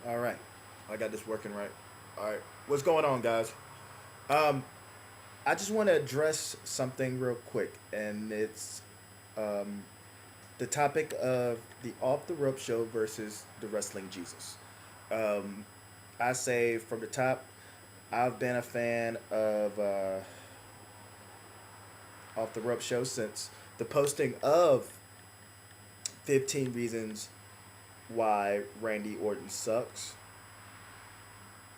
All right, I got this working right. All right, what's going on, guys? Um, I just want to address something real quick, and it's um, the topic of the off the rope show versus the wrestling Jesus. Um, I say from the top, I've been a fan of off the rope show since the posting of 15 reasons why Randy Orton sucks.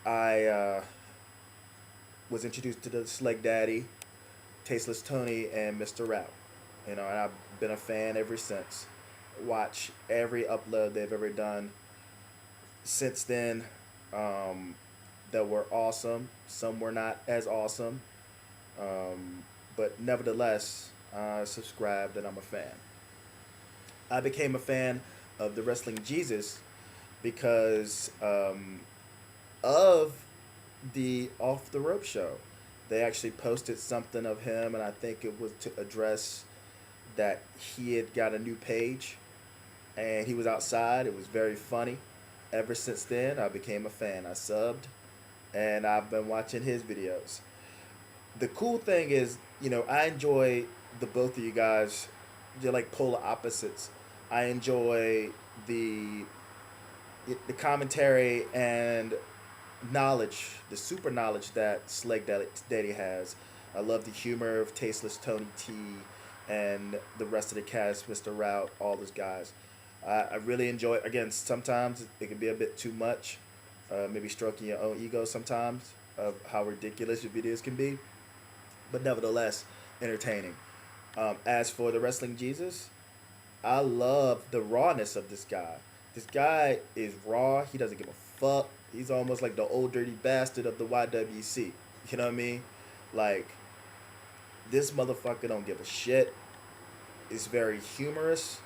I was introduced to the Sleg Daddy, Tasteless Tony, and Mr. Route. And I've been a fan ever since. Watch every upload they've ever done since then. Um, that were awesome. Some were not as awesome. But nevertheless, I subscribed and I'm a fan. I became a fan of the Wrestling Jesus because of the Off the Rope show. They actually posted something of him, and I think it was to address that he had got a new page and he was outside. It was very funny. Ever since then, I became a fan. I subbed and I've been watching his videos. The cool thing is, I enjoy the both of you guys. You're like polar opposites. I enjoy the the commentary and knowledge, the super knowledge that Daddy has. I love the humor of Tasteless Tony T and the rest of the cast, Mr. Route, all those guys. I really enjoy it. Again, sometimes it can be a bit too much, maybe stroking your own ego sometimes of how ridiculous your videos can be, but nevertheless, entertaining. As for the Wrestling Jesus, I love the rawness of this guy. This guy is raw. He doesn't give a fuck. He's almost like the old dirty bastard of the YWC. You know what I mean? Like, this motherfucker don't give a shit. Is very humorous,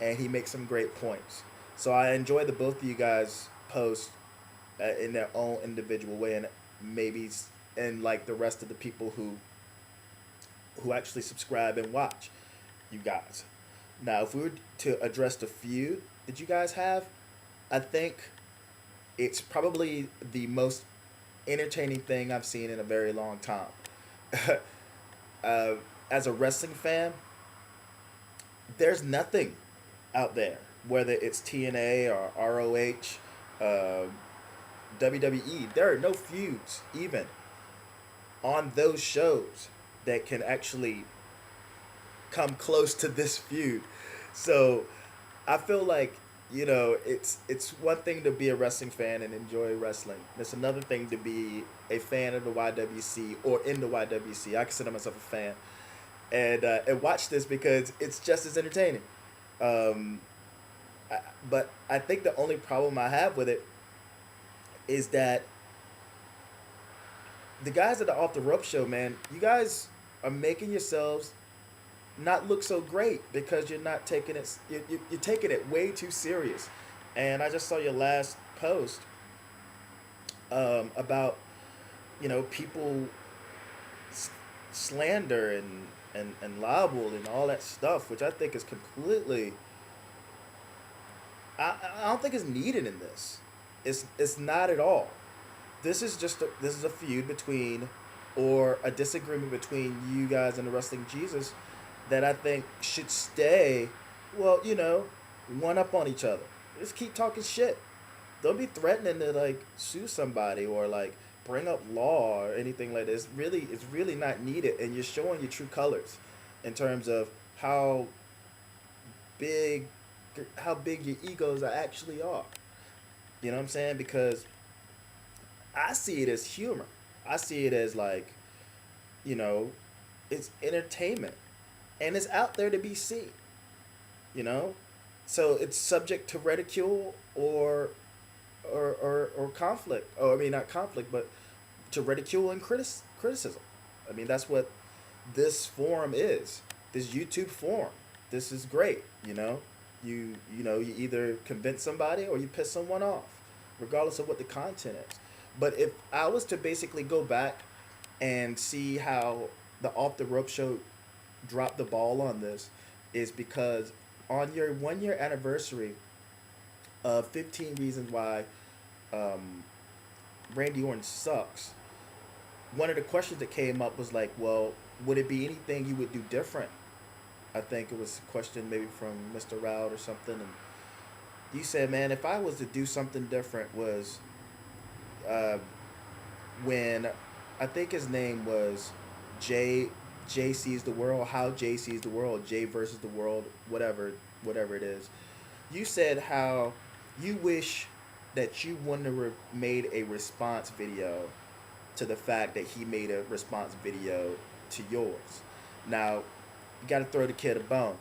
and he makes some great points. So I enjoy the both of you guys post in their own individual way, and maybe and like the rest of the people who actually subscribe and watch you guys. Now, if we were to address the feud that you guys have, I think it's probably the most entertaining thing I've seen in a very long time. uh, as a wrestling fan, there's nothing out there, whether it's TNA or ROH, WWE. There are no feuds even on those shows that can actually come close to this feud. So I feel like it's one thing to be a wrestling fan and enjoy wrestling. It's another thing to be a fan of the YWC or in the YWC. I consider myself a fan, and watch this because it's just as entertaining. Um, I, but I think the only problem I have with it is that the guys at the Off the Rope show, man, you guys are making yourselves not look so great because you're not taking it. You're taking it way too serious. And I just saw your last post about people slander and libel and all that stuff, which I think is completely. I don't think it's needed in this. It's not at all. This is a feud between, or a disagreement between you guys and the Wrestling Jesus that I think should stay. Well, one up on each other. Just keep talking shit. Don't be threatening to like sue somebody or like bring up law or anything like this. It's really not needed, and you're showing your true colors in terms of how big how big your egos actually are. You know what I'm saying? Because I see it as humor. I see it as like, you know, it's entertainment, and it's out there to be seen. You know, so it's subject to ridicule or conflict. Or I mean, not conflict, but to ridicule and criticism. I mean, that's what this forum is. This YouTube forum. This is great. You either convince somebody or you piss someone off, regardless of what the content is. But if I was to basically go back and see how the Off the Rope show dropped the ball on this, is because on your 1 year anniversary of 15 Reasons Why um, Randy Orton sucks, one of the questions that came up was like, well, would it be anything you would do different? I think it was a question maybe from Mr. Route or something, and you said, man, if I was to do something different, was uh, when I think his name was Jay. Jay sees the world. How Jay sees the world. Jay versus the world. Whatever it is. You said how you wish that you wouldn't have made a response video to the fact that he made a response video to yours. Now, you got to throw the kid a bone.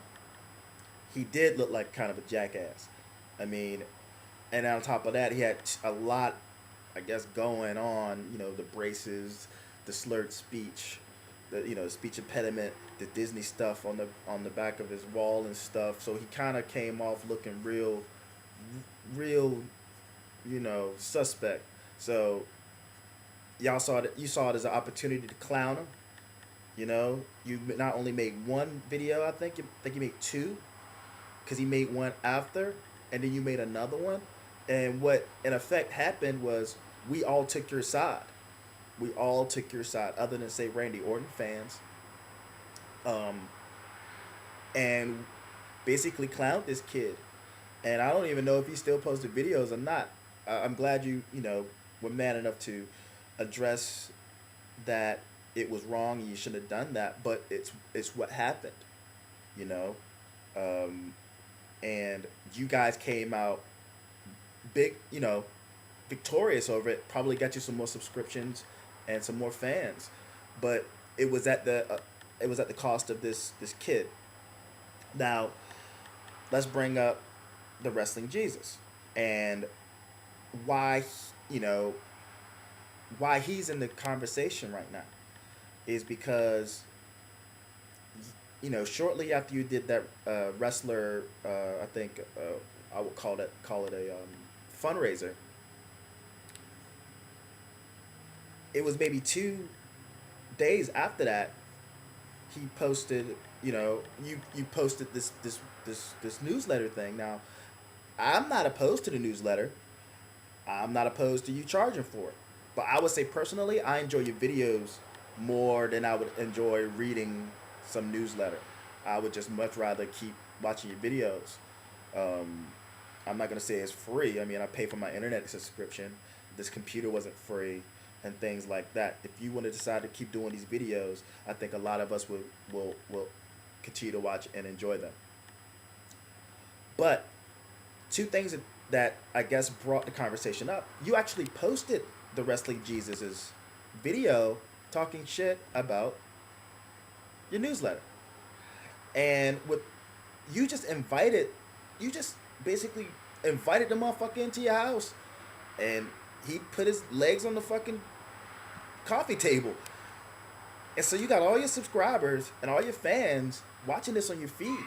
He did look like kind of a jackass. I mean, and on top of that, he had a lot, I guess, going on. You know, the braces, the slurred speech, the speech impediment, the Disney stuff on the back of his wall and stuff. So he kind of came off looking real, suspect. So you saw it as an opportunity to clown him. You know, you not only made one video, I think you made two, because he made one after, and then you made another one. And what in effect happened was we all took your side. We all took your side, other than say Randy Orton fans, um, and basically clowned this kid. And I don't even know if he still posted videos or not. I'm glad you were man enough to address that it was wrong and you shouldn't have done that. But it's what happened, you know, um, and you guys came out big, victorious over it. Probably got you some more subscriptions and some more fans, but it was at the cost of this kid. Now, let's bring up the wrestling Jesus and why you know why he's in the conversation right now is because shortly after you did that wrestler, I think I would call it a fundraiser. It was maybe 2 days after that he posted. You posted this newsletter thing. Now, I'm not opposed to the newsletter. I'm not opposed to you charging for it. But I would say personally, I enjoy your videos more than I would enjoy reading some newsletter. I would just much rather keep watching your videos. Um, I'm not gonna say it's free. I mean, I pay for my internet subscription. This computer wasn't free, and things like that. If you want to decide to keep doing these videos, I think a lot of us will continue to watch and enjoy them. But two things that I guess brought the conversation up. You actually posted the Wrestling Jesus's video talking shit about your newsletter, and with you just basically invited the motherfucker into your house, and he put his legs on the fucking coffee table, and so you got all your subscribers and all your fans watching this on your feed,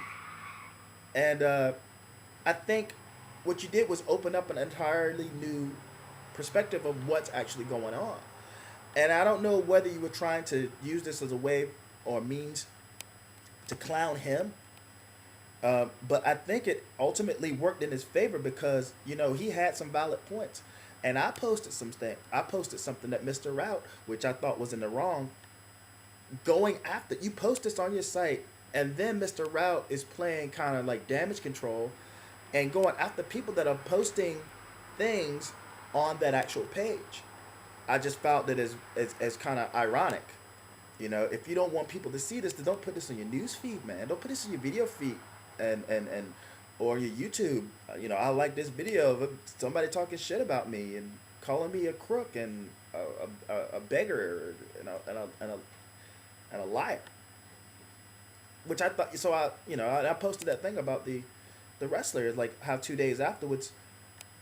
and I think what you did was open up an entirely new perspective of what's actually going on. And I don't know whether you were trying to use this as a way or means to clown him, but I think it ultimately worked in his favor because he had some valid points. And I posted something. I posted something that Mr. Route, which I thought was in the wrong, going after you. Post this on your site, and then Mr. Route is playing kind of like damage control and going after people that are posting things on that actual page. I just felt that as kind of ironic. If you don't want people to see this, then don't put this on your news feed, man. Don't put this in your video feed and or your YouTube. I like this video of somebody talking shit about me and calling me a crook and a beggar and a liar. Which I thought, so I posted that thing about the wrestler, like how 2 days afterwards,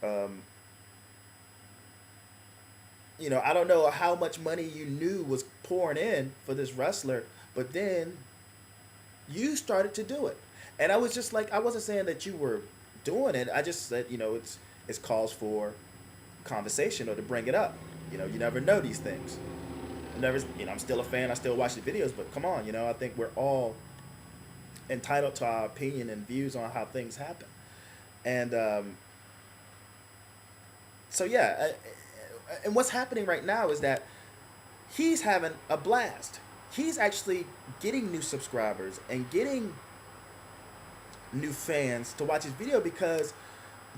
I don't know how much money you knew was pouring in for this wrestler, but then you started to do it. And I was just like, I wasn't saying that you were doing it. I just said, it's calls for conversation or to bring it up. You never know these things. I'm still a fan. I still watch the videos, but come on, I think we're all entitled to our opinion and views on how things happen. And So yeah, and what's happening right now is that he's having a blast. He's actually getting new subscribers and getting new fans to watch his video because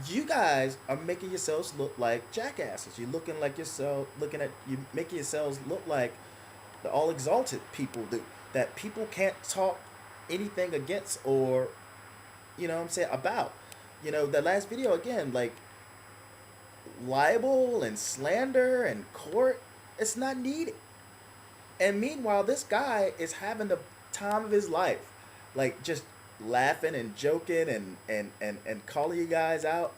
you guys are making yourselves look like jackasses. You're looking like yourself, you making yourselves look like the all exalted people do, that people can't talk anything against or, you know what I'm saying, about. You know, the last video again, like libel and slander and court, it's not needed. And meanwhile, this guy is having the time of his life, like just laughing and joking and calling you guys out.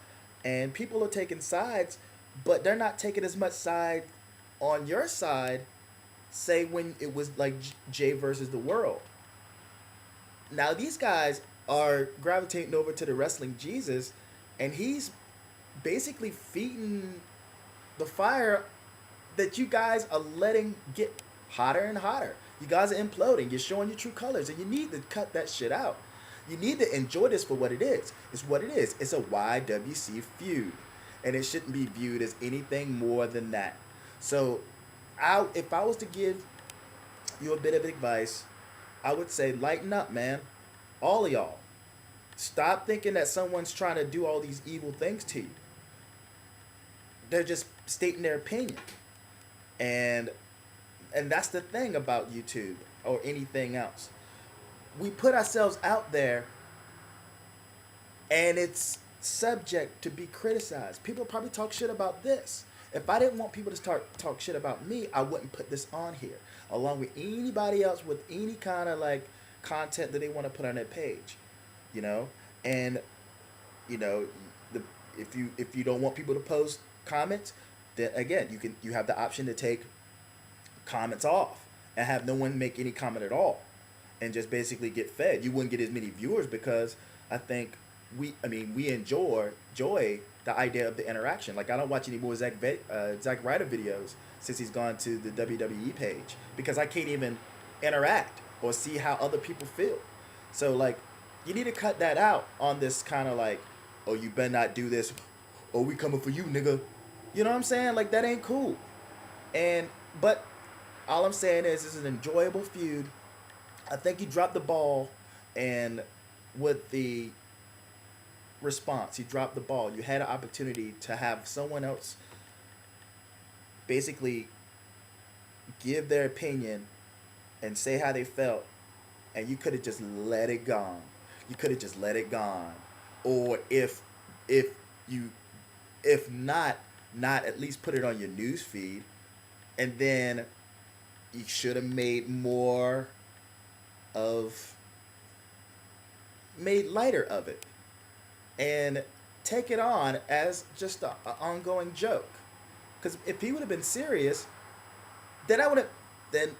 And people are taking sides, but they're not taking as much side on your side, say when it was like Jay versus the world. Now these guys are gravitating over to the wrestling Jesus, and he's basically feeding the fire that you guys are letting get hotter and hotter. You guys are imploding. You're showing your true colors, and you need to cut that shit out. You need to enjoy this for what it is. It's what it is. It's a YWC feud, and it shouldn't be viewed as anything more than that. So, if I was to give you a bit of advice, I would say lighten up, man. All of y'all. Stop thinking that someone's trying to do all these evil things to you. They're just stating their opinion. And that's the thing about YouTube or anything else. We put ourselves out there and it's subject to be criticized. People probably talk shit about this. If I didn't want people to start talk shit about me, I wouldn't put this on here along with anybody else with any kind of like content that they want to put on their page, you know. And you know, if you don't want people to post comments, then again you have the option to take comments off and have no one make any comment at all, and just basically get fed. You wouldn't get as many viewers because I think we enjoy the idea of the interaction. Like I don't watch any more Zack Ryder videos since he's gone to the WWE page because I can't even interact or see how other people feel. So like you need to cut that out on this kind of like, oh, you better not do this, oh, we coming for you, nigga. You know what I'm saying? Like that ain't cool. But all I'm saying is this is an enjoyable feud. I think you dropped the ball, and with the response, you dropped the ball. You had an opportunity to have someone else basically give their opinion and say how they felt, and you could have just let it gone. You could have just let it gone. Or if not at least put it on your news feed, and then you should have made lighter of it and take it on as just a ongoing joke. Because if he would have been serious, then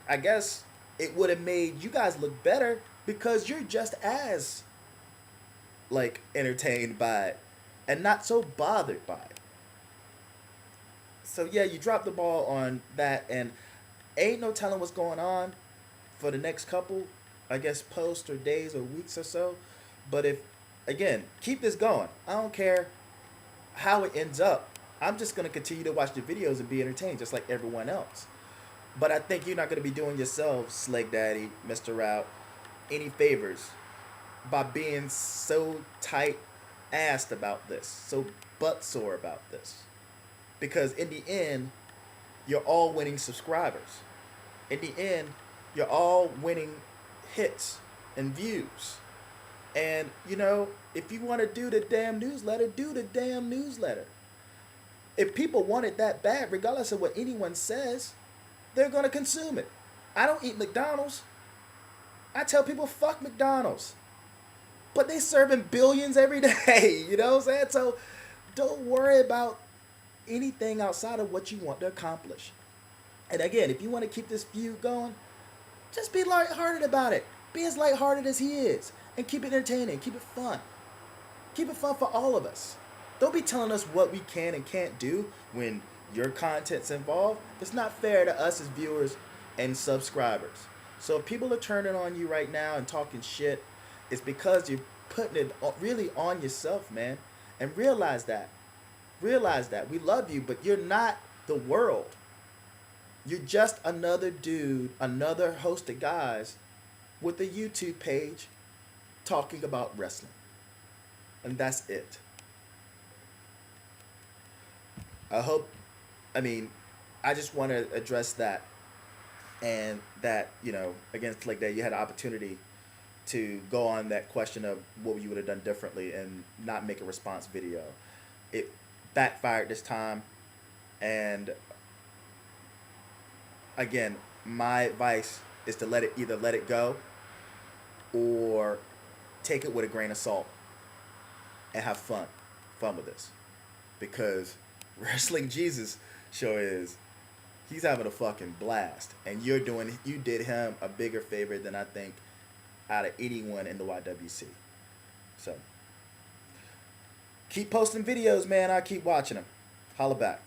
I guess it would have made you guys look better because you're just as like entertained by it and not so bothered by it. So yeah, you dropped the ball on that, and ain't no telling what's going on for the next couple, I guess, posts or days or weeks or so. But again, keep this going. I don't care how it ends up. I'm just going to continue to watch the videos and be entertained just like everyone else. But I think you're not going to be doing yourself, Sleg Daddy, Mr. Route, any favors by being so tight-assed about this, so butt-sore about this. Because in the end, you're all winning subscribers. In the end, you're all winning hits and views. And, you know, if you want to do the damn newsletter, do the damn newsletter. If people want it that bad, regardless of what anyone says, they're going to consume it. I don't eat McDonald's. I tell people, fuck McDonald's. But they serving billions every day, you know what I'm saying? So don't worry about anything outside of what you want to accomplish. And again, if you want to keep this feud going, just be lighthearted about it. Be as lighthearted as he is. And keep it entertaining. Keep it fun. Keep it fun for all of us. Don't be telling us what we can and can't do when your content's involved. It's not fair to us as viewers and subscribers. So if people are turning on you right now and talking shit, it's because you're putting it really on yourself, man. And realize that. Realize that. We love you, but you're not the world. You're just another dude, another host of guys with a YouTube page talking about wrestling. And that's it. I hope, I mean, I just want to address that. And that, against like that, you had an opportunity to go on that question of what you would have done differently and not make a response video. It backfired this time. And again, my advice is to either let it go or take it with a grain of salt and have fun with this, because Wrestling Jesus show is, he's having a fucking blast, and you did him a bigger favor than I think out of anyone in the YWC. So keep posting videos, man. I keep watching them. Holla back.